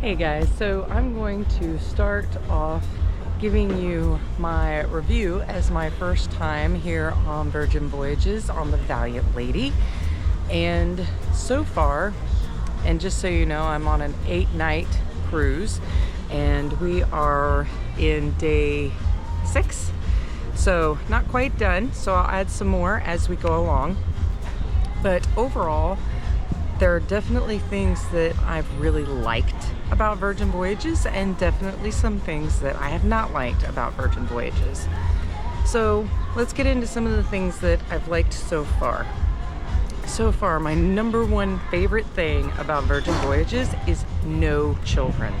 Hey guys, so I'm going to start off giving you my review as my first time here on Virgin Voyages on the Valiant Lady. And so far, and just so you know, I'm on an 8-night cruise and we are in day 6. So not quite done, so I'll add some more as we go along. But overall, there are definitely things that I've really liked about Virgin Voyages and definitely some things that I have not liked about Virgin Voyages. So let's get into some of the things that I've liked so far. So far, my number one favorite thing about Virgin Voyages is no children.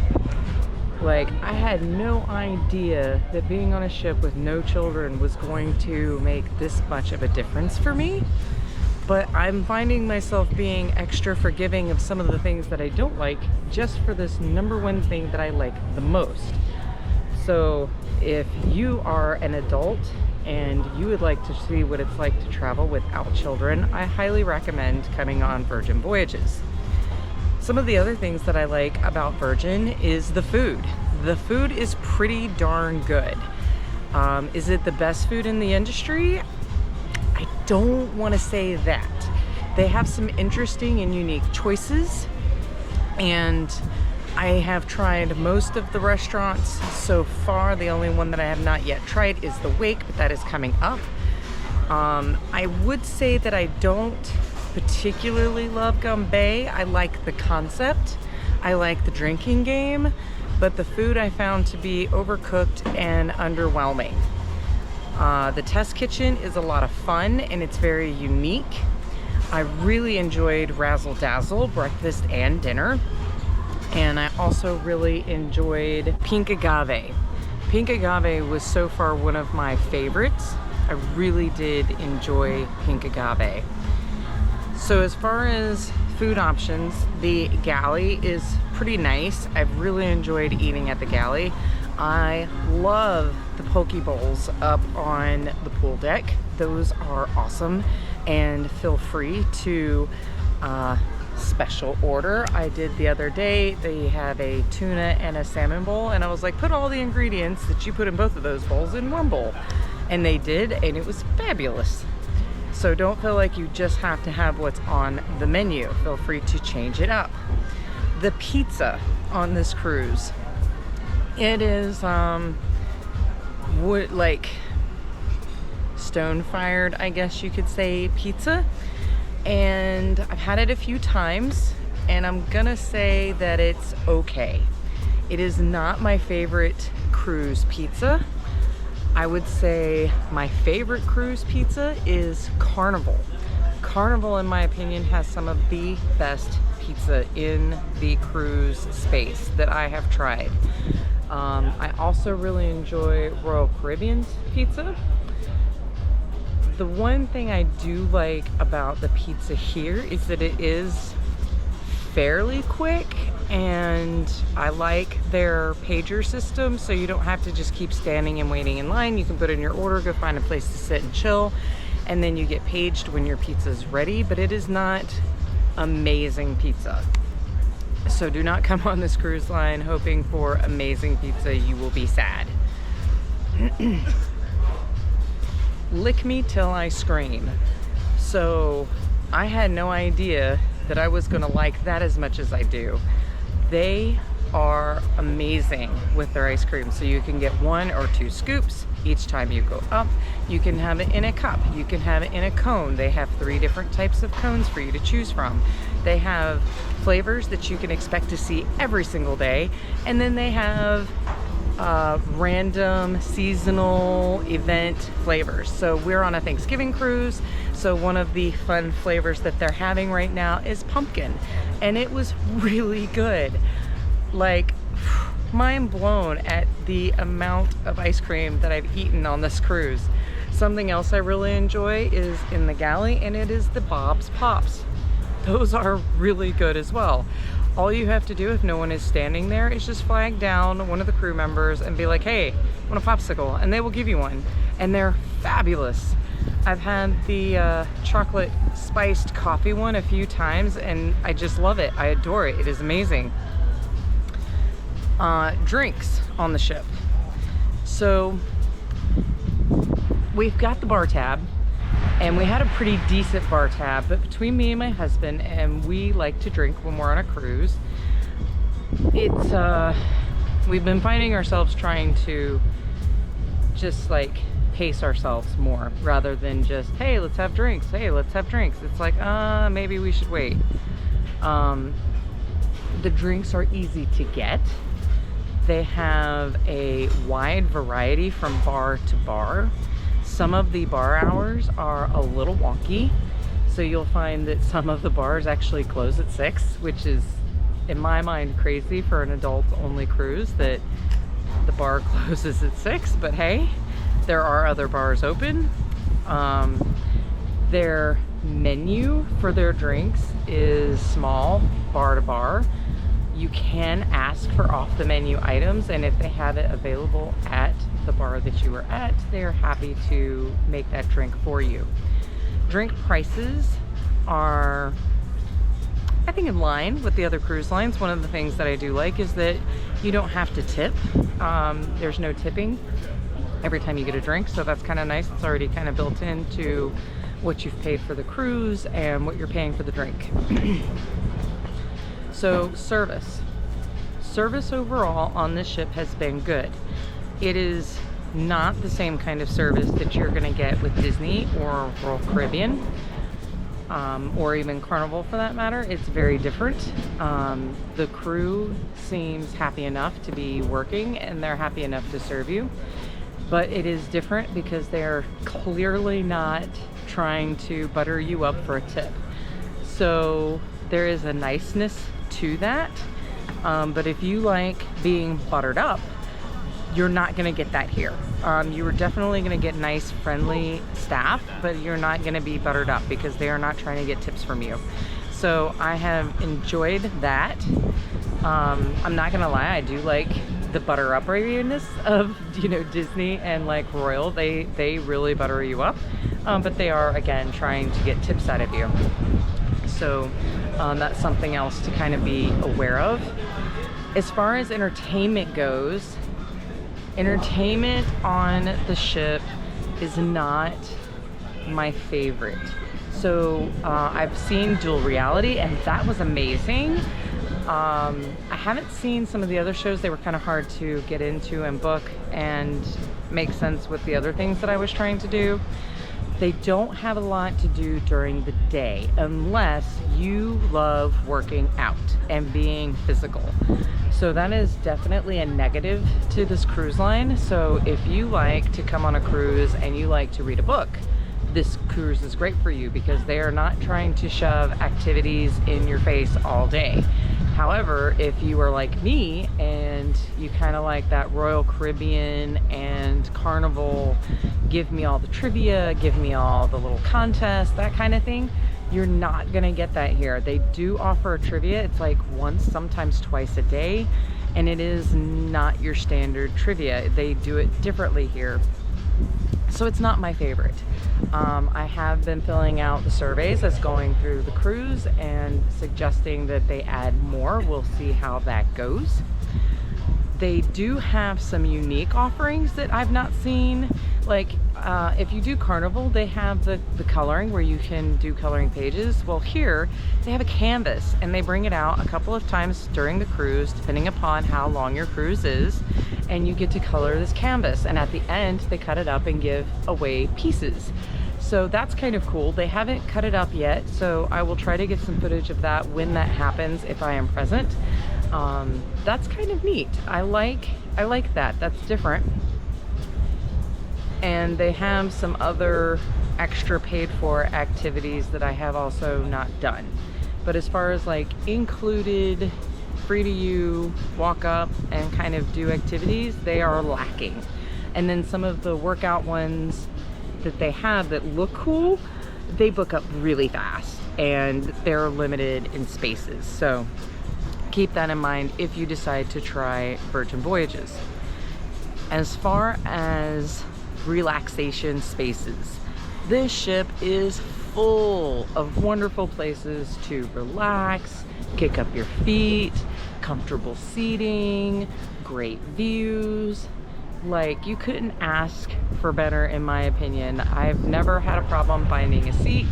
Like, I had no idea that being on a ship with no children was going to make this much of a difference for me. But I'm finding myself being extra forgiving of some of the things that I don't like just for this number one thing that I like the most. So if you are an adult and you would like to see what it's like to travel without children, I highly recommend coming on Virgin Voyages. Some of the other things that I like about Virgin is the food. The food is pretty darn good. Is it the best food in the industry? I don't want to say that. They have some interesting and unique choices, and I have tried most of the restaurants so far. The only one that I have not yet tried is the Wake, but that is coming up. I would say that I don't particularly love Gambay. I like the concept. I like the drinking game, but the food I found to be overcooked and underwhelming. The test kitchen is a lot of fun and it's very unique. I really enjoyed Razzle Dazzle, breakfast and dinner. And I also really enjoyed Pink Agave. Pink Agave was so far one of my favorites. I really did enjoy Pink Agave. So as far as food options, the galley is pretty nice. I've really enjoyed eating at the galley. I love the poke bowls up on the pool deck. Those are awesome, and feel free to special order. I did the other day, they have a tuna and a salmon bowl, and I was like, put all the ingredients that you put in both of those bowls in one bowl. And they did, and it was fabulous. So don't feel like you just have to have what's on the menu. Feel free to change it up. The pizza on this cruise, it is wood, like stone fired, I guess you could say, pizza. And I've had it a few times and I'm gonna say that it's okay. It is not my favorite cruise pizza. I would say my favorite cruise pizza is Carnival. Carnival, in my opinion, has some of the best pizza in the cruise space that I have tried. I also really enjoy Royal Caribbean's pizza. The one thing I do like about the pizza here is that it is fairly quick, and I like their pager system, so you don't have to just keep standing and waiting in line. You can put in your order, go find a place to sit and chill, and then you get paged when your pizza's ready. But it is not amazing pizza. So do not come on this cruise line hoping for amazing pizza. You will be sad. Lick me till I scream. So I had no idea that I was gonna like that as much as I do. They are amazing with their ice cream. So you can get 1 or 2 scoops each time you go up. You can have it in a cup. You can have it in a cone. They have 3 different types of cones for you to choose from. They have flavors that you can expect to see every single day. And then they have random seasonal event flavors. So we're on a Thanksgiving cruise. So one of the fun flavors that they're having right now is pumpkin. And it was really good. Like, mind blown at the amount of ice cream that I've eaten on this cruise. Something else I really enjoy is in the galley, and it is the Bob's Pops. Those are really good as well. All you have to do if no one is standing there is just flag down one of the crew members and be like, hey, I want a popsicle, and they will give you one. And they're fabulous. I've had the chocolate spiced coffee one a few times, and I just love it. I adore it. It is amazing. drinks on the ship. So we've got the bar tab, and we had a pretty decent bar tab, but between me and my husband, and we like to drink when we're on a cruise, it's we've been finding ourselves trying to just like pace ourselves more rather than just, hey, let's have drinks, hey, let's have drinks. It's like, maybe we should wait. The drinks are easy to get. They have a wide variety from bar to bar. Some of the bar hours are a little wonky, so you'll find that some of the bars actually close at 6, which is, in my mind, crazy for an adult-only cruise that the bar closes at 6, but hey, there are other bars open. Their menu for their drinks is small, bar to bar. You can ask for off the menu items, and if they have it available at the bar that you were at, they're happy to make that drink for you. Drink prices are, I think, in line with the other cruise lines. One of the things that I do like is that you don't have to tip. There's no tipping every time you get a drink, so that's kind of nice. It's already kind of built into what you've paid for the cruise and what you're paying for the drink. So service overall on this ship has been good. It is not the same kind of service that you're going to get with Disney or Royal Caribbean, or even Carnival for that matter. It's very different. The crew seems happy enough to be working, and they're happy enough to serve you, but it is different because they're clearly not trying to butter you up for a tip. So there is a niceness to that, but if you like being buttered up, you're not going to get that here. You are definitely going to get nice, friendly staff, but you're not going to be buttered up because they are not trying to get tips from you. So I have enjoyed that. I'm not going to lie, I do like the butter up readiness of, you know, Disney and like Royal. They really butter you up, but they are, again, trying to get tips out of you. So that's something else to kind of be aware of. As far as entertainment goes, entertainment on the ship is not my favorite. So I've seen dual reality, and that was amazing. I haven't seen some of the other shows. They were kind of hard to get into and book and make sense with the other things that I was trying to do. They don't have a lot to do during the day unless you love working out and being physical. So that is definitely a negative to this cruise line. So if you like to come on a cruise and you like to read a book, this cruise is great for you because they are not trying to shove activities in your face all day. However, if you are like me and you kind of like that Royal Caribbean and Carnival, give me all the trivia, give me all the little contests, that kind of thing, you're not gonna get that here. They do offer a trivia. It's like once, sometimes twice a day, and it is not your standard trivia. They do it differently here. So it's not my favorite. I have been filling out the surveys as going through the cruise and suggesting that they add more. We'll see how that goes. They do have some unique offerings that I've not seen. Like if you do Carnival, they have the coloring where you can do coloring pages. Well, here they have a canvas, and they bring it out a couple of times during the cruise, depending upon how long your cruise is, and you get to color this canvas, and at the end they cut it up and give away pieces. So that's kind of cool. They haven't cut it up yet, so I will try to get some footage of that when that happens, if I am present. That's kind of neat. I like that. That's different. And they have some other extra paid for activities that I have also not done. But as far as like included, free to you, walk up and kind of do activities, they are lacking. And then some of the workout ones that they have that look cool, they book up really fast and they're limited in spaces. So keep that in mind if you decide to try Virgin Voyages. As far as relaxation spaces, this ship is full of wonderful places to relax, kick up your feet, comfortable seating, great views. Like, you couldn't ask for better, in my opinion. I've never had a problem finding a seat.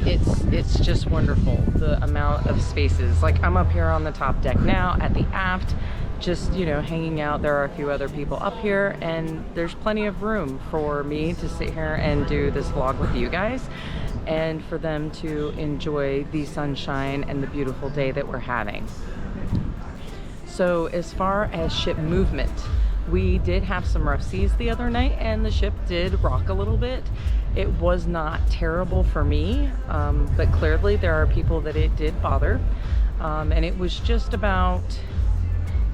It's just wonderful, the amount of spaces. Like, I'm up here on the top deck now at the aft, just, you know, hanging out. There are a few other people up here, and there's plenty of room for me to sit here and do this vlog with you guys, and for them to enjoy the sunshine and the beautiful day that we're having. So as far as ship movement, we did have some rough seas the other night, and the ship did rock a little bit. It was not terrible for me, but clearly there are people that it did bother. And it was just about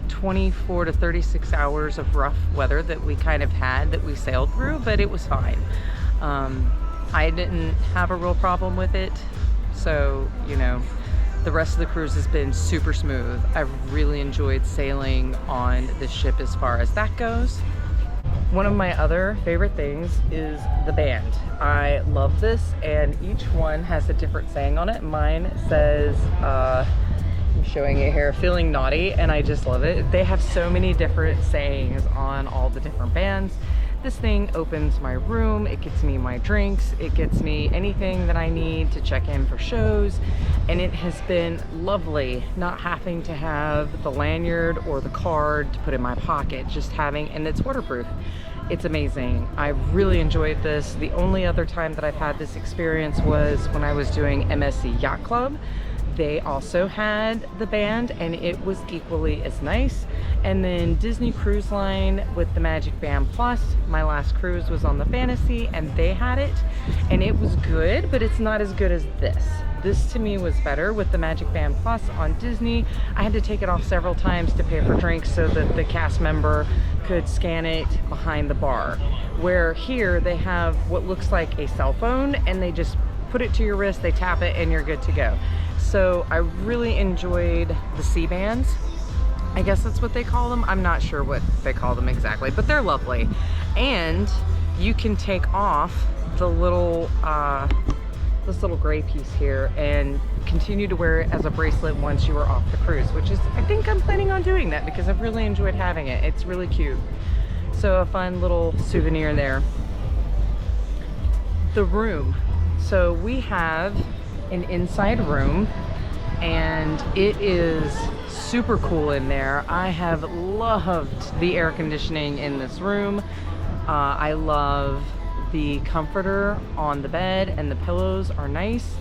24 to 36 hours of rough weather that we kind of had, that we sailed through, but it was fine. I didn't have a real problem with it. So, you know, the rest of the cruise has been super smooth. I've really enjoyed sailing on this ship as far as that goes. One of my other favorite things is the band. I love this, and each one has a different saying on it. Mine says, I'm showing it here, feeling naughty, and I just love it. They have so many different sayings on all the different bands. This thing opens my room, it gets me my drinks, it gets me anything that I need to check in for shows, and it has been lovely not having to have the lanyard or the card to put in my pocket, just having, and it's waterproof. It's amazing. I really enjoyed this. The only other time that I've had this experience was when I was doing MSC Yacht Club. They also had the band, and it was equally as nice. And then Disney Cruise Line with the Magic Band Plus, my last cruise was on the Fantasy, and they had it, and it was good, but it's not as good as this. This to me was better with the Magic Band Plus on Disney. I had to take it off several times to pay for drinks so that the cast member could scan it behind the bar. Where here they have what looks like a cell phone, and they just put it to your wrist, they tap it, and you're good to go. So I really enjoyed the C bands. I guess that's what they call them. I'm not sure what they call them exactly, but they're lovely. And you can take off the little, this little gray piece here and continue to wear it as a bracelet once you are off the cruise, which is, I think I'm planning on doing that because I've really enjoyed having it. It's really cute. So a fun little souvenir there. The room. So we have an inside room, and it is super cool in there. I have loved the air conditioning in this room. I love the comforter on the bed, and the pillows are nice.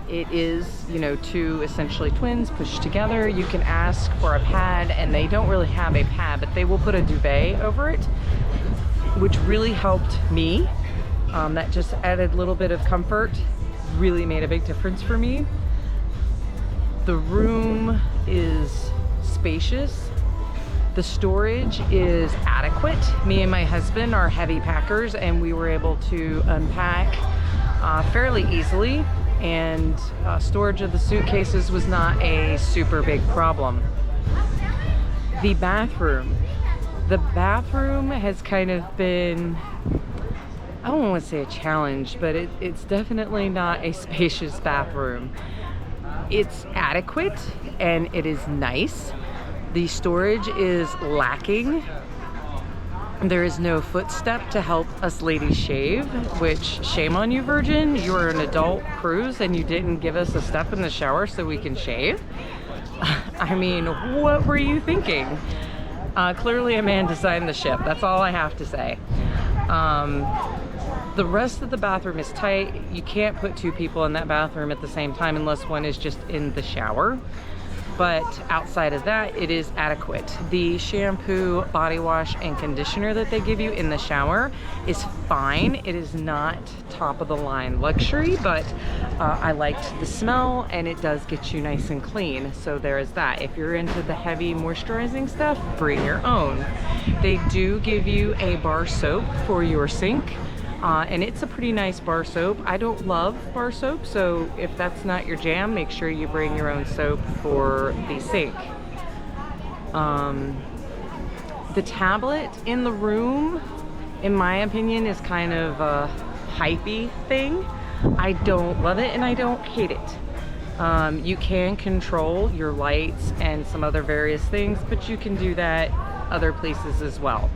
It is, you know, two essentially twins pushed together. You can ask for a pad, and they don't really have a pad, but they will put a duvet over it, which really helped me. That just added a little bit of comfort. Really made a big difference for me. The room is spacious. The storage is adequate. Me and my husband are heavy packers, and we were able to unpack fairly easily, and storage of the suitcases was not a super big problem. The bathroom. The bathroom has kind of been, I don't want to say a challenge, but it's definitely not a spacious bathroom. It's adequate and it is nice. The storage is lacking. There is no footstep to help us ladies shave, which, shame on you, Virgin. You are an adult cruise and you didn't give us a step in the shower so we can shave. I mean, what were you thinking? Clearly a man designed the ship. That's all I have to say. The rest of the bathroom is tight. You can't put two people in that bathroom at the same time unless one is just in the shower. But outside of that, it is adequate. The shampoo, body wash, and conditioner that they give you in the shower is fine. It is not top of the line luxury, but I liked the smell, and it does get you nice and clean. So there is that. If you're into the heavy moisturizing stuff, bring your own. They do give you a bar soap for your sink. And it's a pretty nice bar soap. I don't love bar soap, so if that's not your jam, make sure you bring your own soap for the sink. The tablet in the room, in my opinion, is kind of a hypey thing. I don't love it and I don't hate it. You can control your lights and some other various things, but you can do that other places as well.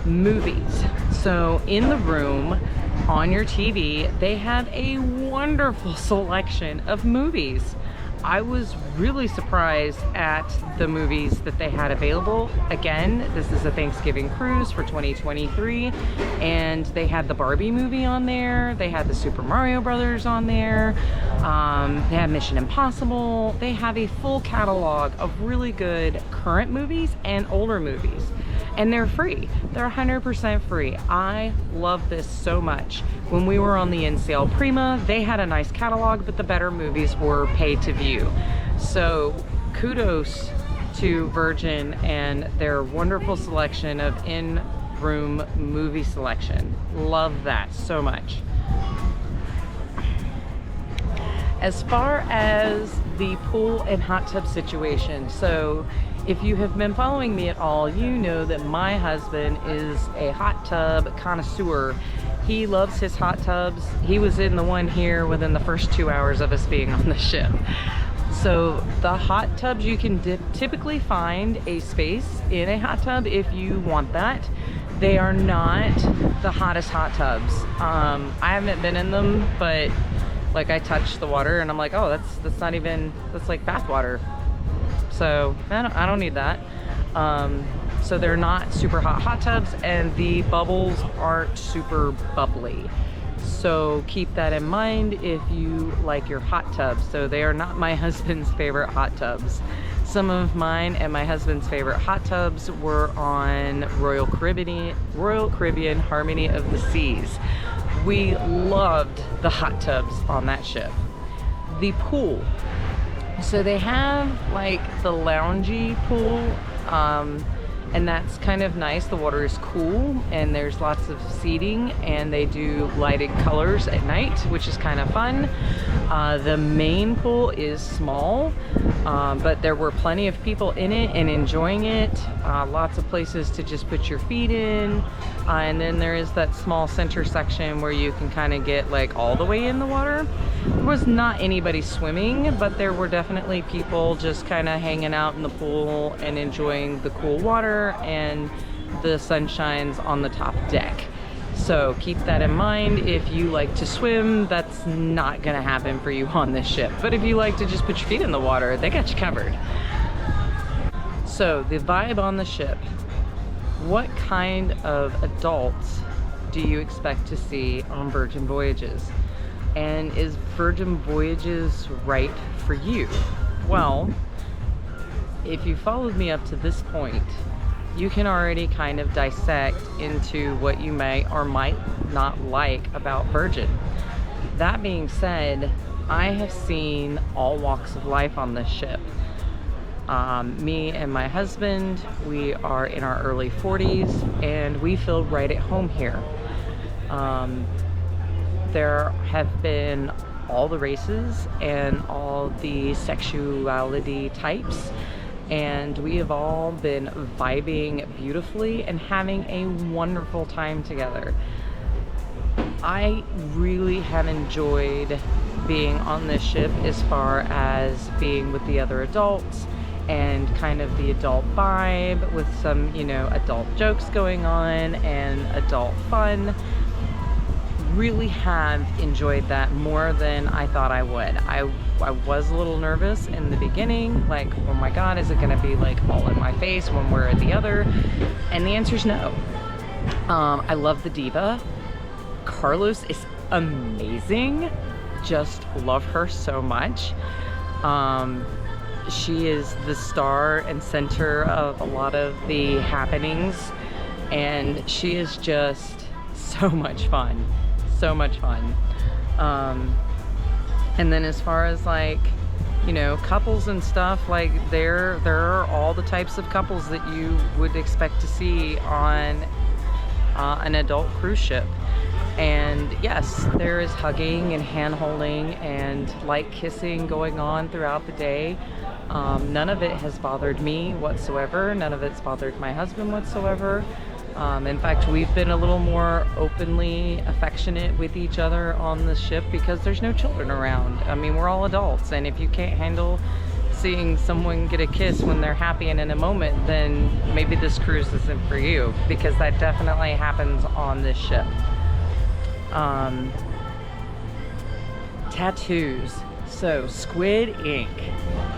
Movies. So in the room on your TV, they have a wonderful selection of movies. I was really surprised at the movies that they had available. Again, this is a Thanksgiving cruise for 2023, and they had the Barbie movie on there. They had the Super Mario Brothers on there. They had Mission Impossible. They have a full catalog of really good current movies and older movies. And they're free. They're 100% free. I love this so much. When we were on the In Sail Prima, they had a nice catalog, but the better movies were pay to view. So kudos to Virgin and their wonderful selection of in-room movie selection. Love that so much. As far as the pool and hot tub situation, so if you have been following me at all, you know that my husband is a hot tub connoisseur. He loves his hot tubs. He was in the one here within the first 2 hours of us being on the ship. So the hot tubs, you can typically find a space in a hot tub if you want that. They are not the hottest hot tubs. I haven't been in them, but like I touched the water and I'm like, oh, that's not even, that's like bath water. So I don't need that. So they're not super hot tubs, and the bubbles aren't super bubbly. So keep that in mind if you like your hot tubs. So they are not my husband's favorite hot tubs. Some of mine and my husband's favorite hot tubs were on Royal Caribbean Harmony of the Seas. We loved the hot tubs on that ship. The pool. So they have like the loungy pool, and that's kind of nice. The water is cool and there's lots of seating, and they do lighted colors at night, which is kind of fun. The main pool is small, but there were plenty of people in it and enjoying it. Lots of places to just put your feet in. And then there is that small center section where you can kind of get like all the way in the water. There was not anybody swimming, but there were definitely people just kind of hanging out in the pool and enjoying the cool water and the sunshines on the top deck. So keep that in mind. If you like to swim, that's not gonna happen for you on this ship. But if you like to just put your feet in the water, they got you covered. So the vibe on the ship. What kind of adults do you expect to see on Virgin Voyages? And is Virgin Voyages right for you? Well, if you followed me up to this point, you can already kind of dissect into what you may or might not like about Virgin. That being said, I have seen all walks of life on this ship. Me and my husband, we are in our early 40s and we feel right at home here. There have been all the races and all the sexuality types, and we have all been vibing beautifully and having a wonderful time together. I really have enjoyed being on this ship as far as being with the other adults and kind of the adult vibe with some, you know, adult jokes going on and adult fun. Really have enjoyed that more than I thought I would. I was a little nervous in the beginning, like, oh my God, is it gonna be like all in my face one way or the other? And the answer is no. I love the diva. Carlos is amazing. Just love her so much. She is the star and center of a lot of the happenings, and she is just so much fun. So much fun. And then as far as like, you know, couples and stuff, like there are all the types of couples that you would expect to see on an adult cruise ship. And yes, there is hugging and hand holding and light kissing going on throughout the day. None of it has bothered me whatsoever. None of it's bothered my husband whatsoever. In fact, we've been a little more openly affectionate with each other on the ship because there's no children around. I mean, we're all adults, and if you can't handle seeing someone get a kiss when they're happy and in a moment, then maybe this cruise isn't for you, because that definitely happens on this ship. Tattoos. So, squid ink.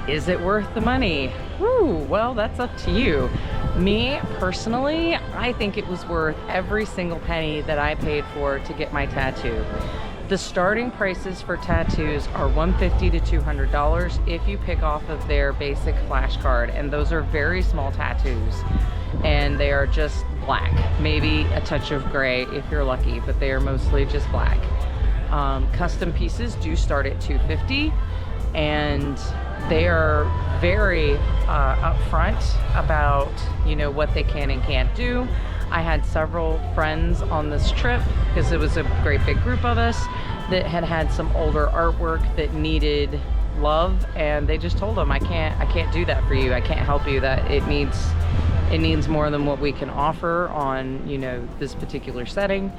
Is it worth the money? Woo, well, that's up to you. Me, personally, I think it was worth every single penny that I paid for to get my tattoo. The starting prices for tattoos are $150 to $200 if you pick off of their basic flashcard, and those are very small tattoos, and they are just black, maybe a touch of gray if you're lucky, but they are mostly just black. Custom pieces do start at $250, and they are very upfront about, you know, what they can and can't do. I had several friends on this trip, because it was a great big group of us, that had some older artwork that needed love, and they just told them, I can't do that for you. I can't help you. That it needs more than what we can offer on, you know, this particular setting.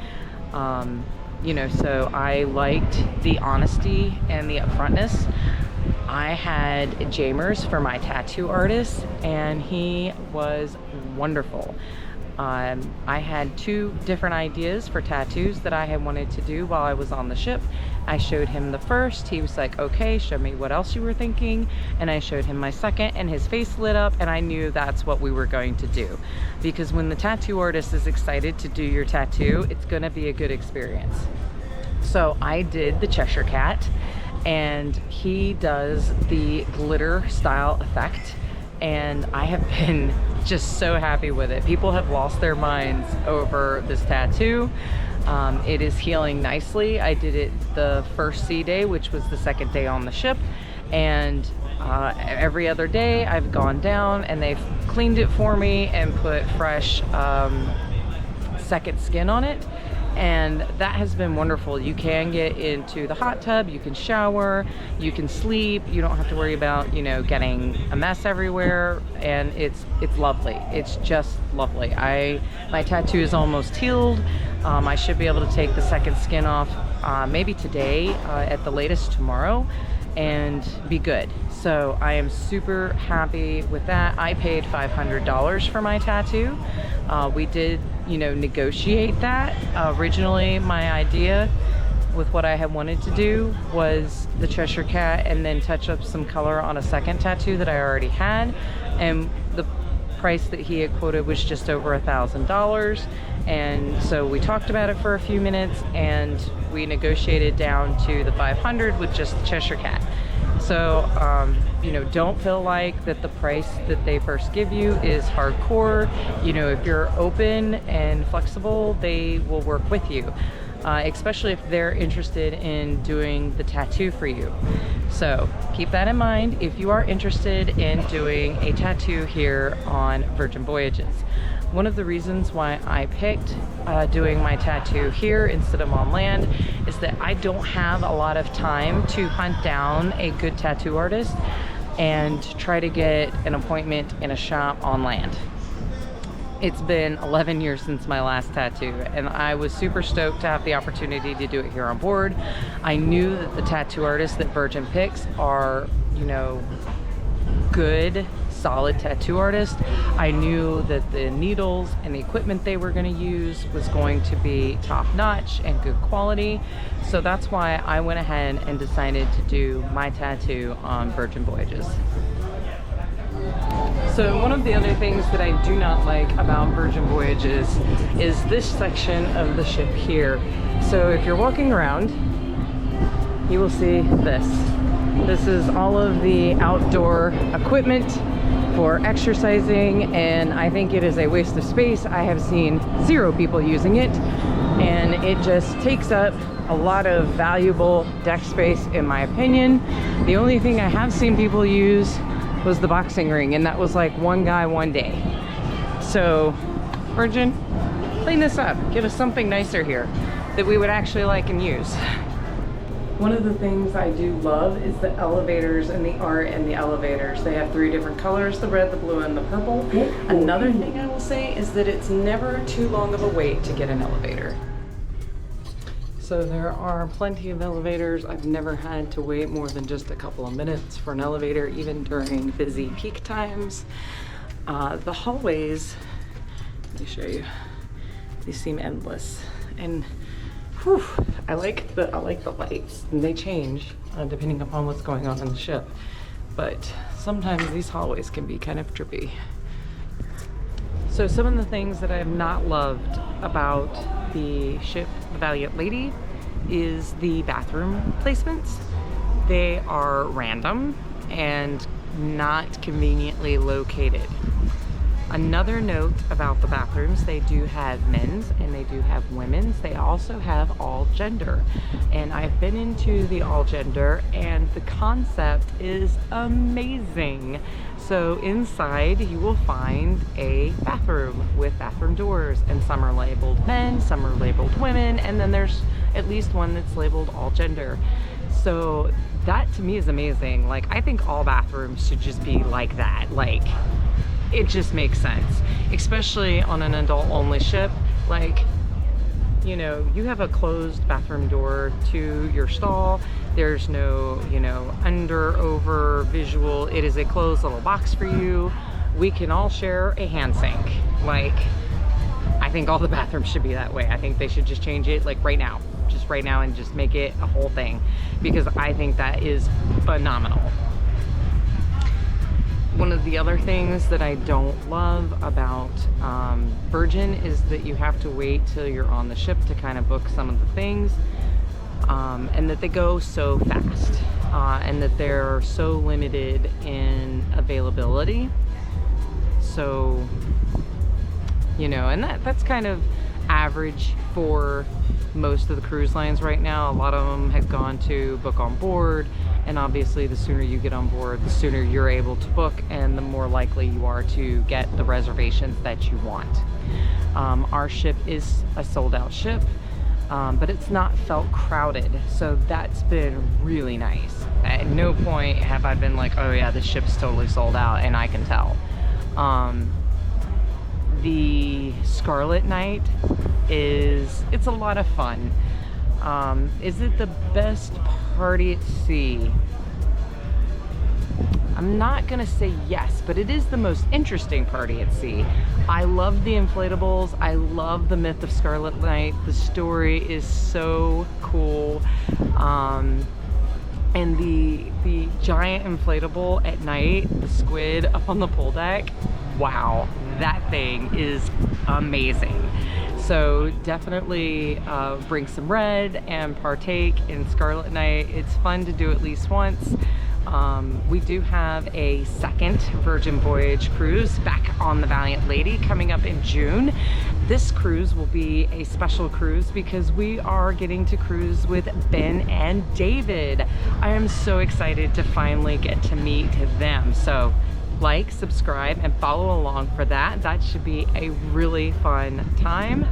You know, so I liked the honesty and the upfrontness. I had Jamers for my tattoo artist, and he was wonderful. I had 2 different ideas for tattoos that I had wanted to do while I was on the ship. I showed him the first. He was like, okay, show me what else you were thinking. And I showed him my second, and his face lit up, and I knew that's what we were going to do. Because when the tattoo artist is excited to do your tattoo, it's gonna be a good experience. So I did the Cheshire Cat, and he does the glitter style effect, and I have been just so happy with it. People have lost their minds over this tattoo. It is healing nicely. I did it the first sea day, which was the second day on the ship, and every other day I've gone down and they've cleaned it for me and put fresh second skin on it, and that has been wonderful. You can get into the hot tub, you can shower, you can sleep, you don't have to worry about, you know, getting a mess everywhere, and it's lovely. It's just lovely. My tattoo is almost healed. I should be able to take the second skin off maybe today, at the latest tomorrow, and be good. So I am super happy with that. I paid $500 for my tattoo. We did, you know, negotiate that. Originally, my idea with what I had wanted to do was the Cheshire Cat and then touch up some color on a second tattoo that I already had. And the price that he had quoted was just over $1,000. And so we talked about it for a few minutes, and we negotiated down to the 500 with just the Cheshire Cat. So, you know, don't feel like that the price that they first give you is hardcore. You know, if you're open and flexible, they will work with you, especially if they're interested in doing the tattoo for you. So keep that in mind if you are interested in doing a tattoo here on Virgin Voyages. One of the reasons why I picked doing my tattoo here instead of on land is that I don't have a lot of time to hunt down a good tattoo artist and try to get an appointment in a shop on land. It's been 11 years since my last tattoo, and I was super stoked to have the opportunity to do it here on board. I knew that the tattoo artists that Virgin picks are, you know, good, solid tattoo artist. I knew that the needles and the equipment they were going to use was going to be top-notch and good quality. So that's why I went ahead and decided to do my tattoo on Virgin Voyages. So one of the other things that I do not like about Virgin Voyages is this section of the ship here. So if you're walking around, you will see this. This is all of the outdoor equipment for exercising, and I think it is a waste of space. I have seen 0 people using it, and it just takes up a lot of valuable deck space in my opinion. The only thing I have seen people use was the boxing ring, and that was like one guy one day. So Virgin, clean this up, give us something nicer here that we would actually like and use. One of the things I do love is the elevators and the art in the elevators. They have 3 different colors, the red, the blue, and the purple. Another thing I will say is that it's never too long of a wait to get an elevator. So there are plenty of elevators. I've never had to wait more than just a couple of minutes for an elevator, even during busy peak times. The hallways, let me show you, they seem endless. And whew, I like the lights, and they change depending upon what's going on in the ship. But sometimes these hallways can be kind of trippy. So some of the things that I have not loved about the ship, the Valiant Lady, is the bathroom placements. They are random and not conveniently located. Another note about the bathrooms, they do have men's and they do have women's. They also have all gender. And I've been into the all gender and the concept is amazing. So inside you will find a bathroom with bathroom doors, and some are labeled men, some are labeled women, and then there's at least one that's labeled all gender. So that to me is amazing. Like, I think all bathrooms should just be like that. Like, it just makes sense, especially on an adult only ship. Like, you know, you have a closed bathroom door to your stall. There's no, you know, under, over visual. It is a closed little box for you. We can all share a hand sink. Like, I think all the bathrooms should be that way. I think they should just change it like right now, and just make it a whole thing, because I think that is phenomenal. One of the other things that I don't love about Virgin is that you have to wait till you're on the ship to kind of book some of the things, and that they go so fast, and that they're so limited in availability. So, you know, and that's kind of average for most of the cruise lines right now. A lot of them have gone to book on board, and obviously the sooner you get on board, the sooner you're able to book, and the more likely you are to get the reservations that you want. Our ship is a sold-out ship, but it's not felt crowded, so that's been really nice. At no point have I been like, oh yeah, this ship's totally sold out, and I can tell. The Scarlet Night it's a lot of fun. Is it the best party at sea? I'm not gonna say yes, but it is the most interesting party at sea. I love the inflatables. I love the myth of Scarlet Night. The story is so cool. And the giant inflatable at night, the squid up on the pool deck, wow, that thing is amazing. So definitely bring some red and partake in Scarlet Night. It's fun to do at least once. We do have a second Virgin Voyage cruise back on the Valiant Lady coming up in June. This cruise will be a special cruise because we are getting to cruise with Ben and David. I am so excited to finally get to meet them. So like, subscribe, and follow along for that. That should be a really fun time.